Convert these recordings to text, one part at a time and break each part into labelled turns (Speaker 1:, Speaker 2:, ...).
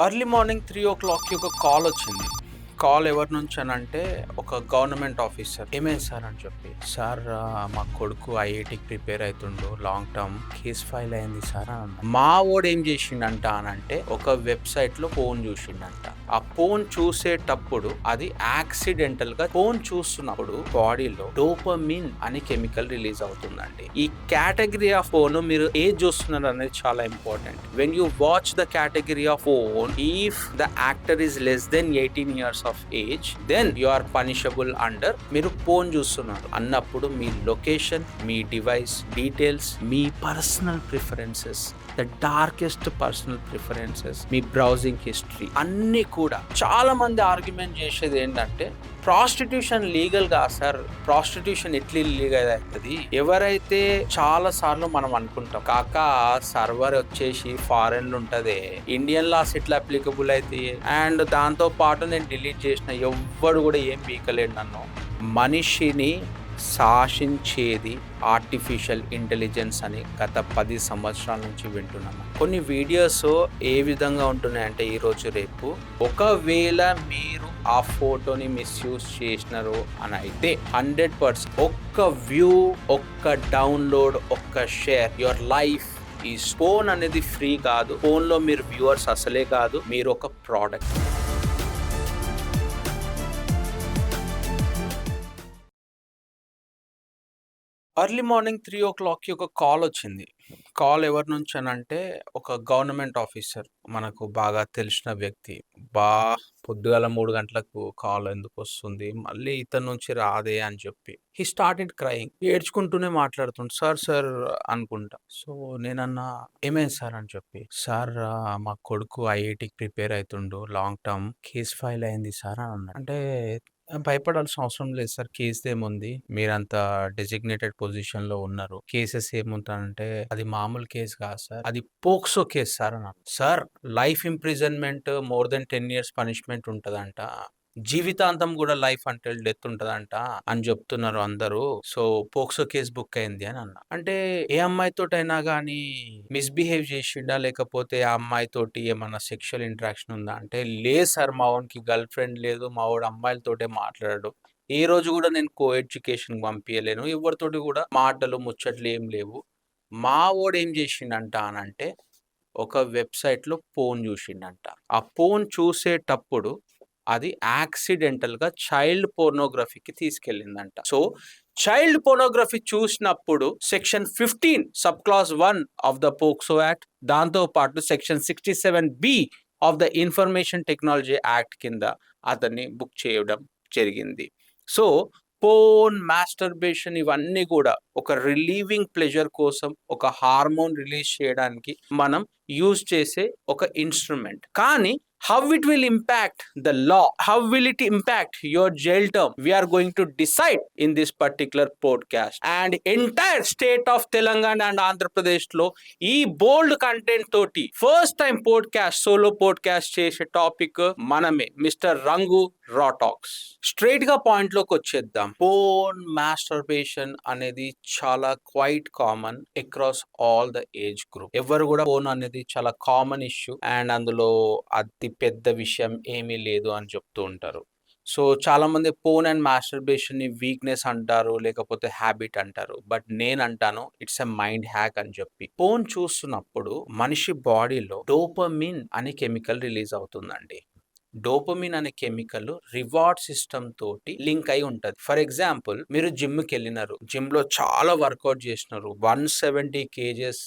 Speaker 1: Early morning 3:00కి ఒక call వచ్చింది. Call ఎవరి నుంచి అనంటే ఒక గవర్నమెంట్ ఆఫీసర్. "ఏమైంది సార్" అని చెప్పి. "సార్ మా కొడుకు ఐఐటీకి ప్రిపేర్ అయితుండు. లాంగ్ టర్మ్ కేస్ ఫైల్ అయింది సార్" అని అన్నా. మా వోడు ఏం చేసిండంట అనంటే ఒక వెబ్సైట్లో ఫోన్ చూసిండంట. ఆ ఫోన్ చూసేటప్పుడు అది యాక్సిడెంటల్ గా ఫోన్ చూస్తున్నప్పుడు బాడీలో డోపమిన్ అనే కెమికల్ రిలీజ్ అవుతుందండి. ఈ కేటగిరీ ఆఫ్ ఫోన్ మీరు ఏది చూస్తున్నారు అనేది చాలా important. When you watch the category of phone, if the actor is less than 18 years of age, then you are punishable under మీరు ఫోన్ చూస్తున్నారు అన్నప్పుడు మీ లొకేషన్, మీ డివైస్ డీటెయిల్స్, మీ personal preferences, the darkest personal preferences, మీ browsing history అన్నీ కూడా. చాలా మంది ఆర్గ్యుమెంట్ చేసేది ఏంటంటే ప్రాస్టిట్యూషన్ లీగల్ గా సార్, ప్రాస్టిట్యూషన్ ఎట్లా ఇల్లీగల్ అవుతుంది? ఎవరైతే చాలా సార్లు మనం అనుకుంటాం కాక సర్వర్ వచ్చేసి ఫారెన్ లో ఉంటది, ఇండియన్ లాస్ ఎట్లా అప్లికబుల్ అయితే, అండ్ దాంతో పాటు నేను డిలీట్ చేసిన ఎవ్వడు కూడా ఏం పీకలేడు నన్ను. మనిషిని శాసించేది ఆర్టిఫిషియల్ ఇంటెలిజెన్స్ అని గత 10 సంవత్సరాల నుంచి వింటున్నాము. కొన్ని వీడియోస్ ఏ విధంగా ఉంటున్నాయంటే ఈరోజు రేపు, ఒకవేళ మీరు ఆ ఫోటోని మిస్యూజ్ చేసినారు అని అయితే 100% ఒక్క వ్యూ, ఒక్క డౌన్లోడ్, ఒక్క share, your life is. Phone అనేది ఫ్రీ కాదు. ఫోన్లో మీరు వ్యూవర్స్ అసలే కాదు, మీరు ఒక ప్రోడక్ట్. ఎర్లీ మార్నింగ్ 3:00కి ఒక కాల్ వచ్చింది. కాల్ ఎవరి నుంచి అనంటే ఒక గవర్నమెంట్ ఆఫీసర్, మనకు బాగా తెలిసిన వ్యక్తి. పొద్దుగాల 3 గంటలకు కాల్ ఎందుకు వస్తుంది, మళ్ళీ ఇతని నుంచి రాదే అని చెప్పి హీ స్టార్టెడ్ క్రయింగ్. ఏడ్చుకుంటూనే మాట్లాడుతుండు. "సార్ సార్" అనుకుంటా. సో నేనన్నా, "ఏమైంది సార్" అని చెప్పి. "సార్ మా కొడుకు ఐఐటీకి ప్రిపేర్ అవుతుండు. లాంగ్ టర్మ్ కేస్ ఫైల్ అయింది సార్" అని అన్నా. అంటే భయపడాల్సిన అవసరం లేదు సార్, కేసు ఏముంది, మీరంత డెసిగ్నేటెడ్ పొజిషన్ లో ఉన్నారు, కేసెస్ ఏముంటానంటే అది మామూలు కేసు కాదు సార్, అది పోక్సో కేసు సార్ అన్నారు. Sir, life imprisonment, more than 10 years punishment ఉంటదంట, జీవితాంతం కూడా లైఫ్ అంటే డెత్ ఉంటదంట అని చెప్తున్నారు అందరూ. సో పోక్సో కేసు బుక్ అయింది అని అన్నా. అంటే ఏ అమ్మాయితోటైనా కానీ మిస్బిహేవ్ చేసిండా, లేకపోతే ఆ అమ్మాయితోటి ఏమన్నా సెక్షువల్ ఇంటరాక్షన్ ఉందా అంటే, లేదు సార్, మా వానికి గర్ల్ ఫ్రెండ్ లేదు, మా వాడు అమ్మాయిలతోటే మాట్లాడాడు, ఏ రోజు కూడా నేను కో ఎడ్యుకేషన్ పంపించలేను, ఎవరితోటి కూడా మాటలు ముచ్చట్లు ఏం లేవు. మా వాడు ఏం చేసిండంట అనంటే ఒక వెబ్సైట్లో ఫోన్ చూసిండంట. ఆ ఫోన్ చూసేటప్పుడు అది యాక్సిడెంటల్ గా చైల్డ్ పోర్నోగ్రఫీకి తీసుకెళ్ళిందంట. సో చైల్డ్ పోర్నోగ్రఫీ చూసినప్పుడు section 15 sub class 1 of the POCSO act, దాంతో పాటు section 67B of the information technology act కింద అతన్ని బుక్ చేయడం జరిగింది. సో పోన్, మాస్టర్బేషన్ ఇవన్నీ కూడా ఒక రిలీవింగ్ ప్లెజర్ కోసం, ఒక హార్మోన్ రిలీజ్ చేయడానికి మనం యూజ్ చేసే ఒక ఇన్స్ట్రుమెంట్. కానీ how it will impact the law, how will it impact your jail term, we are going to decide in this particular podcast. And entire state of Telangana and Andhra Pradesh lo ee bold content toti first time podcast, solo podcast చేసే topic మనమే, mister రంగు రా talks. Straight గా point లోకి వచ్చేద్దాం. Phone masturbation అనేది చాలా quite common across all the age group. ఎవరు కూడా పోన్ అనేది చాలా కామన్ ఇష్యూ, అండ్ అందులో అతి పెద్ద విషయం ఏమీ లేదు అని చెప్తూ ఉంటారు. సో చాలా మంది పోన్ అండ్ మాస్టర్బేషన్ ని వీక్నెస్ అంటారు, లేకపోతే హ్యాబిట్ అంటారు. బట్ నేను అంటాను ఇట్స్ ఎ మైండ్ హ్యాక్ అని చెప్పి. పోన్ చూస్తున్నప్పుడు మనిషి బాడీలో డోపమిన్ అనే కెమికల్ రిలీజ్ అవుతుందండి. డోపమిన్ అనే కెమికల్ రివార్డ్ సిస్టమ్ తోటి లింక్ అయి ఉంటది. ఫర్ ఎగ్జాంపుల్, మీరు జిమ్ కి వెళ్ళినారు, జిమ్ లో చాలా వర్కౌట్ చేసినారు, 170 kgs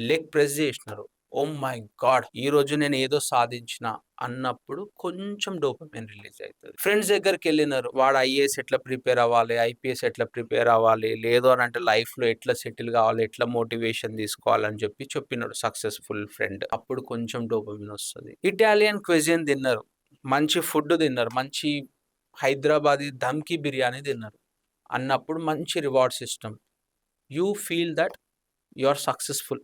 Speaker 1: లెగ్ ప్రెస్ చేసినారు, ఓ మై గాడ్ ఈ రోజు నేను ఏదో సాధించిన అన్నప్పుడు కొంచెం డోపమిన్ రిలీజ్ అవుతుంది. ఫ్రెండ్స్ దగ్గరికి వెళ్ళినారు, వాడు ఐఏఎస్ ఎట్లా ప్రిపేర్ అవ్వాలి, ఐపీఎస్ ఎట్లా ప్రిపేర్ అవ్వాలి, లేదు అని అంటే లైఫ్ లో ఎట్లా సెటిల్ కావాలి, ఎట్లా మోటివేషన్ తీసుకోవాలని చెప్పినాడు సక్సెస్ఫుల్ ఫ్రెండ్, అప్పుడు కొంచెం డోపమిన్ వస్తుంది. ఇటాలియన్ క్విజిన్ తిన్నారు, మంచి ఫుడ్ తిన్నారు, మంచి హైదరాబాదీ ధమ్కి బిర్యానీ తిన్నారు అన్నప్పుడు మంచి reward system, you feel that you are successful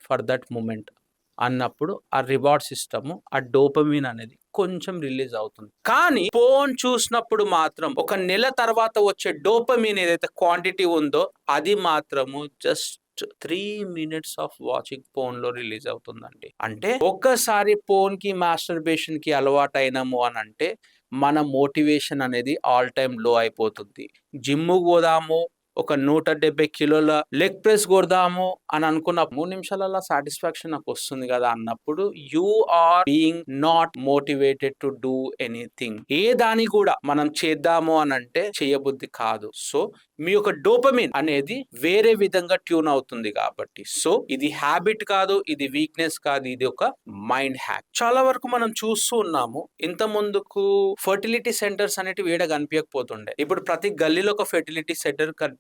Speaker 1: for that moment అన్నప్పుడు ఆ రివార్డ్ సిస్టమ్, ఆ డోపమిన్ అనేది కొంచెం రిలీజ్ అవుతుంది. కానీ ఫోన్ చూసినప్పుడు మాత్రం ఒక నెల తర్వాత వచ్చే డోపమిన్ ఏదైతే క్వాంటిటీ ఉందో అది మాత్రము just just 3 minutes of watching ఫోన్‌లో రిలీజ్ అవుతుందండి. అంటే ఒక్కసారి ఫోన్‌కి, మాస్టర్బేషన్‌కి అలవాటయినాము అనంటే మన మోటివేషన్ అనేది ఆల్ టైమ్ లో అయిపోతుంది. జిమ్‌కి పోదాము, ఒక 170 కిలోల లెగ్ ప్రెస్ కొడదాము అని అనుకున్న 3 నిమిషాలలో సాటిస్ఫాక్షన్ నాకొస్తుంది కదా అన్నప్పుడు you are being not motivated to do anything. ఏ దాన్ని కూడా మనం చేద్దాము అనంటే చేయబుద్ధి కాదు. సో మీ యొక్క డోపమిన్ అనేది వేరే విధంగా ట్యూన్ అవుతుంది కాబట్టి. సో ఇది హ్యాబిట్ కాదు, ఇది వీక్నెస్ కాదు, ఇది ఒక మైండ్ హ్యాక్. చాలా వరకు మనం చూస్తూ ఉన్నాము. ఇంత ముందుకు ఫర్టిలిటీ సెంటర్స్ అనేటివి ఏడ కనిపించకపోతుండే. ఇప్పుడు ప్రతి గల్లీలో ఒక ఫెర్టిలిటీ సెంటర్ కనిపిస్తుంది.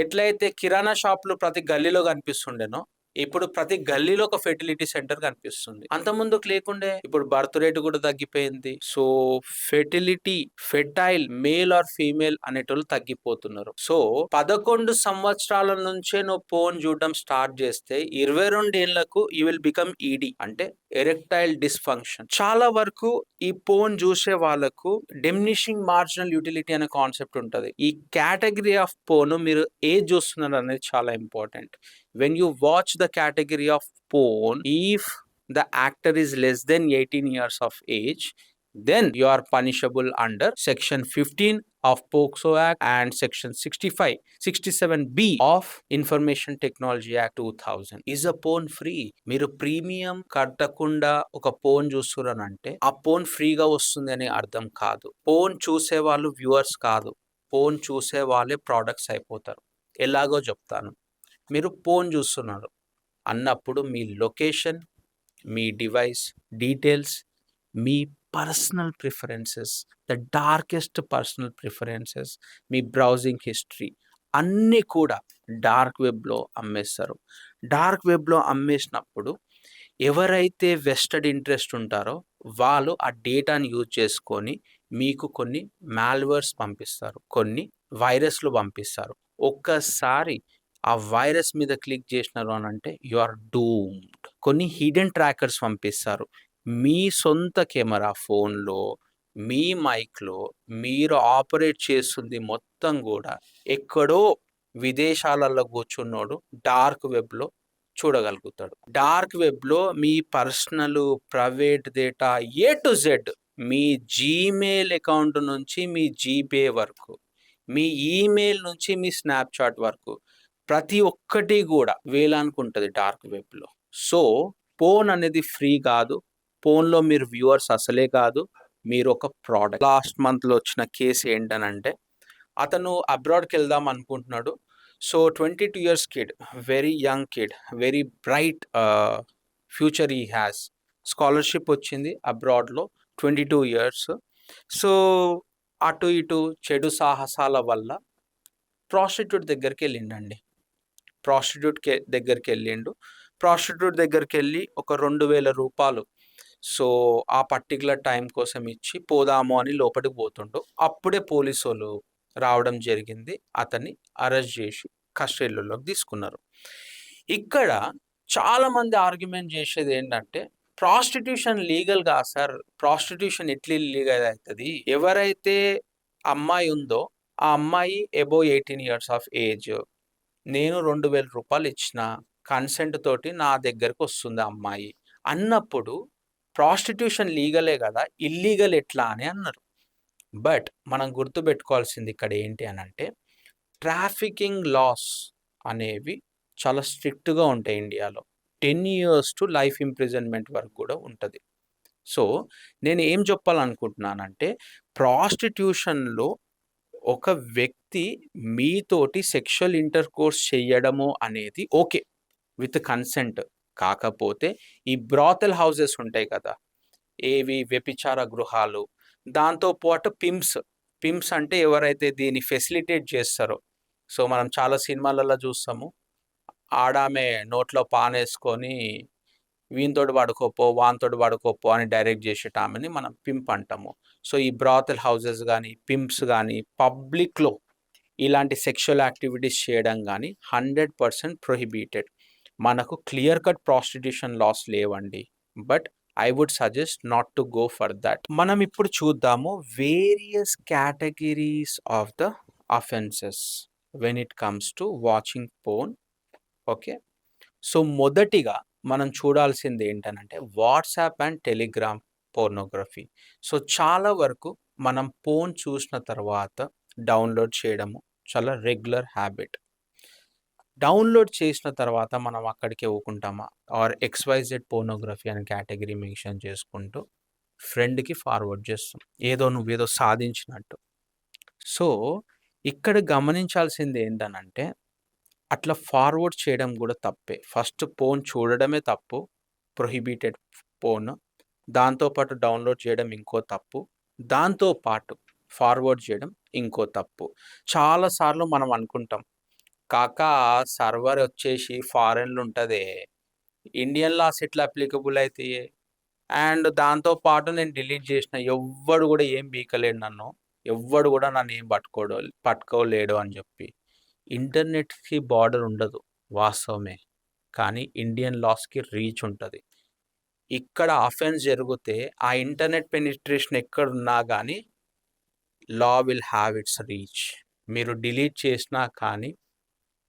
Speaker 1: ఎట్లయితే కిరాణా షాపులు ప్రతి గల్లీలో కనిపిస్తుండేనో ఇప్పుడు ప్రతి గల్లీలో ఒక ఫెర్టిలిటీ సెంటర్ కనిపిస్తుంది. అంత ముందుకు లేకుండే. ఇప్పుడు బర్త్ రేట్ కూడా తగ్గిపోయింది. So fertility, fertile male or female అనేటోళ్ళు తగ్గిపోతున్నారు. సో 11 సంవత్సరాల నుంచే నువ్వు పోన్ చూడడం స్టార్ట్ చేస్తే 22 ఏళ్లకు యూ విల్ బికమ్ ఈడీ అంటే ఎరెక్టైల్ డిస్ఫంక్షన్. చాలా వరకు ఈ పోన్ చూసే వాళ్ళకు డిమినిషింగ్ మార్జినల్ యూటిలిటీ అనే కాన్సెప్ట్ ఉంటది. ఈ కేటగిరీ ఆఫ్ పోన్ మీరు ఏది చూస్తున్నారు అనేది చాలా important. When you watch the category of porn, if the actor is less than 18 years of age, then you are punishable under section 15 of POCSO Act and section 65, 67B of Information Technology Act 2000. Is a porn free? మీరు premium కట్టకుండా ఒక phone చూస్తున్నారంటే ఆ phone ఫ్రీగా వస్తుంది అనే అర్థం కాదు. Phone చూసే వాళ్ళు వ్యూవర్స్ కాదు, పోన్ చూసే వాళ్ళే ప్రోడక్ట్స్ అయిపోతారు. ఎలాగో చెప్తాను. మీరు ఫోన్ చూస్తున్నారు అన్నప్పుడు మీ లొకేషన్, మీ డివైస్ డీటెయిల్స్, మీ personal preferences, the darkest personal preferences, మీ బ్రౌజింగ్ హిస్టరీ అన్నీ కూడా డార్క్ వెబ్లో అమ్మేస్తారు. డార్క్ వెబ్లో అమ్మేసినప్పుడు ఎవరైతే వెస్టెడ్ ఇంట్రెస్ట్ ఉంటారో వాళ్ళు ఆ డేటాని యూజ్ చేసుకొని మీకు కొన్ని మాల్వేర్స్ పంపిస్తారు, కొన్ని వైరస్లు పంపిస్తారు. ఒక్కసారి ఆ వైరస్ మీద క్లిక్ చేసినారు అని అంటే యు ఆర్ డూమ్డ్. కొన్ని హిడెన్ ట్రాకర్స్ పంపిస్తారు. మీ సొంత కెమెరా ఫోన్లో, మీ మైక్లో మీరు ఆపరేట్ చేస్తుంది మొత్తం కూడా ఎక్కడో విదేశాలలో కూర్చున్నోడు డార్క్ వెబ్లో చూడగలుగుతాడు. డార్క్ వెబ్లో మీ personal private data A to Z, మీ జీమెయిల్ అకౌంట్ నుంచి మీ జీపే వరకు, మీ ఈమెయిల్ నుంచి మీ స్నాప్చాట్ వరకు ప్రతి ఒక్కటి కూడా వేలానికి ఉంటుంది డార్క్ వెబ్లో. సో పోన్ అనేది ఫ్రీ కాదు. పోన్లో మీరు వ్యూవర్స్ అసలే కాదు, మీరు ఒక ప్రోడక్ట్. లాస్ట్ మంత్లో వచ్చిన కేసు ఏంటనంటే అతను అబ్రాడ్కి వెళ్దాం అనుకుంటున్నాడు. So 22 years kid, very young kid, very bright future ఈ హ్యాస్. స్కాలర్షిప్ వచ్చింది అబ్రాడ్లో, 22 years. సో అటు ఇటు చెడు సాహసాల వల్ల ప్రాస్టిట్యూట్ దగ్గరికి వెళ్ళిండండి. ప్రాస్టిట్యూట్ దగ్గరికి వెళ్ళి ఒక 2,000 రూపాయలు సో ఆ పర్టికులర్ టైం కోసం ఇచ్చి పోదాము అని లోపలికి పోతుండు. అప్పుడే పోలీసు వాళ్ళు రావడం జరిగింది. అతన్ని అరెస్ట్ చేసి కస్టడీలోకి తీసుకున్నారు. ఇక్కడ చాలామంది ఆర్గ్యుమెంట్ చేసేది ఏంటంటే ప్రాస్టిట్యూషన్ లీగల్ కాదు సార్, ప్రాస్టిట్యూషన్ ఎట్లా ఇల్లీగల్ అవుతుంది? ఎవరైతే అమ్మాయి ఉందో ఆ అమ్మాయి అబోవ్ 18 years ఆఫ్ ఏజ్, నేను 2,000 రూపాయలు ఇచ్చిన కన్సెంట్ తోటి నా దగ్గరకు వస్తుంది అమ్మాయి అన్నప్పుడు ప్రాస్టిట్యూషన్ లీగలే కదా, ఇల్లీగల్ ఎట్లా అని అన్నారు. బట్ మనం గుర్తుపెట్టుకోవాల్సింది ఇక్కడ ఏంటి అని అంటే ట్రాఫికింగ్ లాస్ అనేవి చాలా స్ట్రిక్ట్గా ఉంటాయి ఇండియాలో. 10 years టు లైఫ్ ఇంప్రిజన్మెంట్ వరకు కూడా ఉంటుంది. సో నేను ఏం చెప్పాలనుకుంటున్నానంటే ప్రాస్టిట్యూషన్లో ఒక వ్యక్తి మీతోటి సెక్షువల్ ఇంటర్ కోర్స్ చేయడము అనేది ఓకే విత్ కన్సెంట్. కాకపోతే ఈ బ్రాతల్ హౌసెస్ ఉంటాయి కదా, ఏవి వ్యభిచార గృహాలు, దాంతోపాటు పిమ్స్ అంటే ఎవరైతే దీన్ని ఫెసిలిటేట్ చేస్తారో. సో మనం చాలా సినిమాలలో చూస్తాము, ఆడామె నోట్లో పానేసుకొని వీనితోటి పడుకోపో వానితోటి పడుకోపో అని డైరెక్ట్ చేసేట ఆమెని మనం పింప్ అంటాము. సో ఈ బ్రాతల్ హౌసెస్ కానీ పింప్స్ కానీ పబ్లిక్లో ఇలాంటి సెక్షువల్ యాక్టివిటీస్ చేయడం కానీ 100% ప్రొహిబిటెడ్. మనకు క్లియర్ కట్ ప్రాస్టిట్యూషన్ లాస్ లేవండి. But I would suggest not to go for that. మనం ఇప్పుడు చూద్దాము various categories of the offences when it comes to watching porn okay. So, మొదటిగా మనం చూడాల్సింది ఏంటనంటే WhatsApp and Telegram pornography. So, చాలా వరకు మనం ఫోన్ చూసిన తర్వాత డౌన్‌లోడ్ చేయడము చాలా రెగ్యులర్ హ్యాబిట్. డౌన్‌లోడ్ చేసిన తర్వాత మనం అక్కడికే ఊకుంటామా? ఆర్ ఎక్స్‌వైజెడ్ పోర్నోగ్రఫీ అనే కేటగరీ మెన్షన్ చేసుకుంటూ ఫ్రెండ్‌కి ఫార్వర్డ్ చేస్తాం. నువ్వేదో సాధించినట్టు. సో, ఇక్కడ గమనించాల్సింది ఏంటనంటే అట్లా ఫార్వర్డ్ చేయడం గూడా తప్పే. ఫస్ట్ పోన్ చూడడమే తప్పు. Prohibited phone. దాంతో పాటు డౌన్‌లోడ్ చేయడం ఇంకో తప్పు. దాంతో పాటు ఫార్వర్డ్ చేయడం ఇంకో తప్పు. చాలా సార్లు మనం అనుకుంటాం, కాకా సర్వర్ వచ్చేసి ఫారెన్‌లో ఉంటదే. ఇండియన్ లాస్ ఎట్లా అప్లికబుల్ అయితయే? అండ్ దాంతో పాటు నేను డిలీట్ జేసిన. ఎవ్వడు గూడా ఏం పీకలేడు నన్ను. ఎవ్వడు గూడా నన్నేం పట్టుకోలేడు అని జెప్పి. ఇంటర్నెట్‌కి బార్డర్ ఉండదు. వాస్తవమే. కానీ ఇండియన్ లాస్‌కి రీచ్ ఉంటది. ఇక్కడ అఫెన్స్ జరిగితే ఆ ఇంటర్నెట్ పెనిట్రేషన్ ఎక్కడున్నా గానీ law will have its reach. మీరు డిలీట్ చేసినా కానీ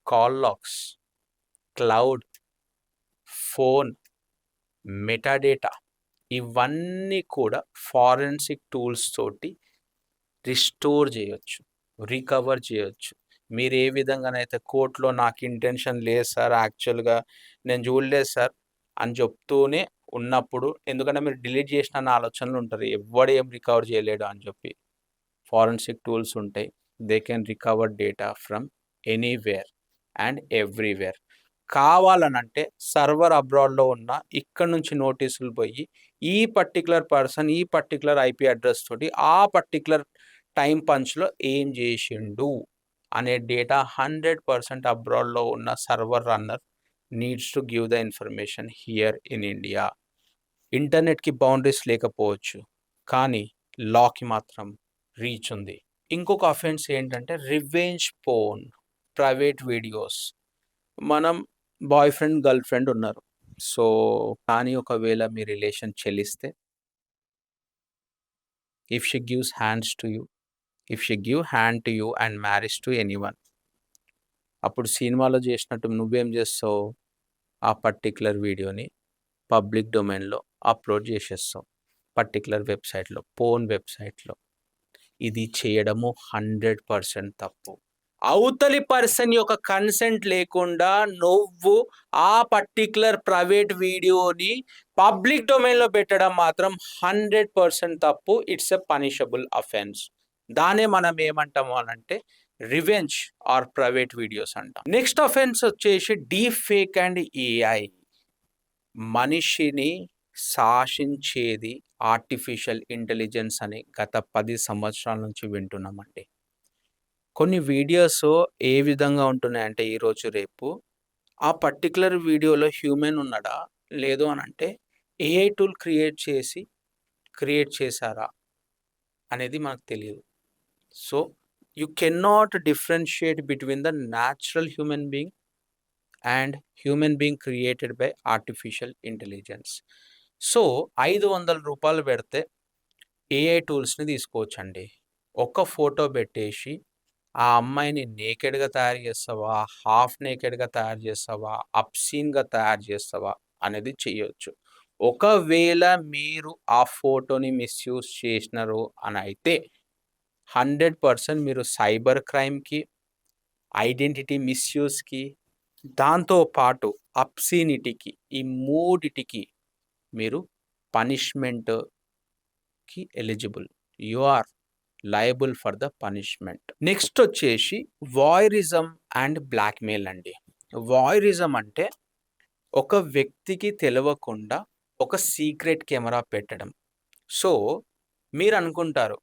Speaker 1: call logs, cloud, phone, metadata ఇవన్నీ కూడా ఫారెన్సిక్ టూల్స్ తోటి రిస్టోర్ జేయొచ్చు. రికవర్ చేయొచ్చు. మీరు ఏ విధంగానైతే కోర్ట్‌లో నాకు ఇంటెన్షన్ లేదు సార్, యాక్చువల్‌గా నేను చూడలేదు సార్ అని చెప్తూనే ఉన్నప్పుడు, ఎందుకంటే మీరు డిలీట్ చేసిన ఆలోచనలో ఉంటారు. ఎవ్వడు ఏం రికవర్ చేయలేడు అని చెప్పి. ఫారెన్సిక్ టూల్స్ ఉంటాయి. They can recover data from anywhere and everywhere. కావాలనంటే సర్వర్ అబ్రాడ్‌లో ఉన్న ఇక్కడి నుంచి నోటీసులు పోయి, ఈ పర్టిక్యులర్ పర్సన్ ఈ పర్టిక్యులర్ ఐపీ అడ్రెస్ తోటి ఆ పర్టిక్యులర్ టైమ్ పంచ్‌లో ఏం జేషిండు అనే డేటా 100% అబ్రాడ్‌లో ఉన్న server runner needs to give the information here in India. ఇంటర్నెట్‌కి బౌండరీస్ లేకపోవచ్చు. కానీ లాకి మాత్రం రీచ్ ఉంది. ఇంకొక అఫెన్స్ ఏంటంటే రివెంజ్ పోర్న్, ప్రైవేట్ వీడియోస్. మనం బాయ్ ఫ్రెండ్, గర్ల్ ఫ్రెండ్ ఉన్నారు. సో, కానీ ఒకవేళ మీ రిలేషన్ చెల్లిస్తే, if she gives hands to you, if she give hand to you and marriage to anyone, అప్పుడు సినిమాలో చేసినట్టు నువ్వేం చేస్తావు? ఆ పర్టిక్యులర్ వీడియోని పబ్లిక్ డొమైన్‌లో అప్‌లోడ్ చేసేస్తావు. పర్టిక్యులర్ వెబ్‌సైట్‌లో, పోర్న్ వెబ్‌సైట్‌లో. ఇది చేయడము 100% తప్పు. అవతలి పర్సన్ యొక్క కన్సెంట్ లేకుండా నువ్వు ఆ పర్టిక్యులర్ ప్రైవేట్ వీడియోని పబ్లిక్ డొమైన్‌లో పెట్టడం మాత్రం 100% తప్పు. It's a punishable offence. దాన్నే మనం ఏమంటాము అనంటే రివెంజ్ ఆర్ ప్రైవేట్ వీడియోస్ అంటాం. నెక్స్ట్ అఫెన్స్ వచ్చేసి డీప్ ఫేక్ అండ్ ఏఐ. మనిషిని శాసించేది ఆర్టిఫిషియల్ ఇంటెలిజెన్స్ అని గత 10 సంవత్సరాల నుంచి వింటున్నామండి. కొన్ని వీడియోస్ ఏ విధంగా ఉంటున్నాయంటే ఈరోజు రేపు ఆ పర్టిక్యులర్ వీడియోలో హ్యూమన్ ఉన్నాడా? లేదు అనంటే ఏఐ టూల్ క్రియేట్ చేశారా? అనేది మనకు తెలీదు. So, you cannot differentiate between the natural human being and human being created by artificial intelligence. So, రూ. 500 పెడితే ఏఐ టూల్స్‌ని తీసుకోవచ్చండి. ఒక ఫోటో పెట్టేసి ఆ అమ్మాయిని నేకెడ్‌గా తయారు చేస్తావా? హాఫ్ నేకెడ్‌గా తయారు చేస్తావా? అబ్‌సీన్‌గా తయారు చేస్తావా? అనేది చేయొచ్చు. ఒకవేళ మీరు ఆ ఫోటోని మిస్‌యూజ్ చేసినారు అనయితే 100% మీరు సైబర్ క్రైమ్‌కి, ఐడెంటిటీ మిస్‌యూజ్‌కి, దాంతో పాటు అబ్‌సీనిటీకి ఈ మూడిటికి మీరు పనిష్మెంట్‌కి eligible. You are liable for the punishment. Next వచ్చేసి వాయరిజం అండ్ బ్లాక్‌మెయిల్ అండి. వాయరిజం అంటే ఒక వ్యక్తికి తెలవకుండా ఒక సీక్రెట్ కెమెరా పెట్టడం. సో, మీరనుకుంటారు రూ.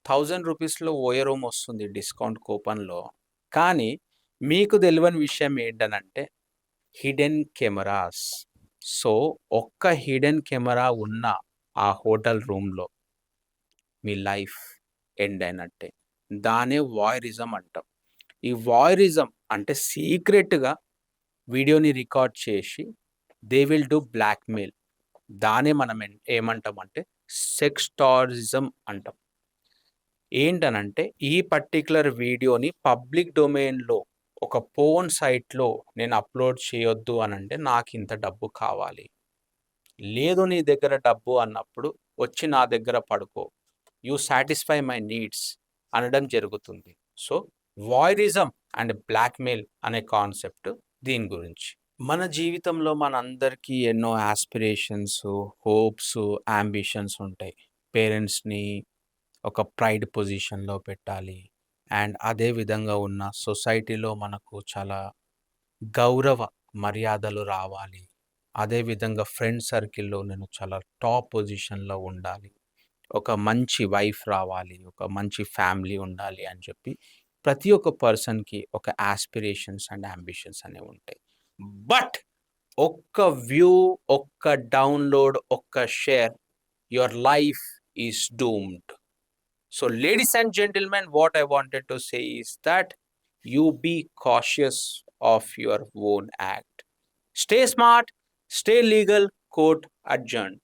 Speaker 1: 1000లో ఓయో రూమ్ వస్తుంది డిస్కౌంట్ కూపన్‌లో. కానీ మీకు తెలవని విషయం ఏంటనంటే హిడెన్ కెమెరాస్. సో, ఒక్క హిడెన్ కెమెరా ఉన్న ఆ హోటల్ రూమ్‌లో మీ లైఫ్ ఎండ్ అయినట్టే. దాన్నే వాయరిజం అంటాం. ఈ వాయరిజం అంటే సీక్రెట్‌గా వీడియోని రికార్డ్ చేసి దే విల్ డూ బ్లాక్‌మెయిల్. దాన్నే మనం ఏమంటామంటే సెక్స్టారిజం అంటాం. ఏంటనంటే ఈ పర్టిక్యులర్ వీడియోని పబ్లిక్ డొమైన్‌లో ఒక పోర్న్ సైట్‌లో నేను అప్‌లోడ్ చేయొద్దు అనంటే నాకింత డబ్బు కావాలి. లేదు నీ దగ్గర డబ్బు అన్నప్పుడు వచ్చి నా దగ్గర పడుకో. యూ సాటిస్ఫై మై నీడ్స్ అనడం జరుగుతుంది. సో, వాయరిజం అండ్ బ్లాక్‌మెయిల్ అనే కాన్సెప్ట్ దీని గురించి. మన జీవితంలో మనందరికీ ఎన్నో యాస్పిరేషన్స్, హోప్స్, యాంబిషన్స్ ఉంటాయి. పేరెంట్స్‌ని ఒక ప్రైడ్ పొజిషన్‌లో పెట్టాలి. అండ్ అదే విధంగా ఉన్న సొసైటీలో మనకు చాలా గౌరవ మర్యాదలు రావాలి. అదే విధంగా ఫ్రెండ్ సర్కిల్‌లో నేను చాలా టాప్ పొజిషన్‌లో ఉండాలి. ఒక మంచి వైఫ్ రావాలి. ఒక మంచి ఫ్యామిలీ ఉండాలి అని చెప్పి ప్రతి ఒక్క పర్సన్‌కి ఒక యాస్పిరేషన్స్ అండ్ యాంబిషన్స్ అనేవుంటాయి. బట్ ఒక్క వ్యూ, ఒక్క డౌన్‌లోడ్, ఒక్క share your life is doomed. So, ladies and gentlemen, what I wanted to say is that you be cautious of your own act. Stay smart, stay legal, quote adjourned.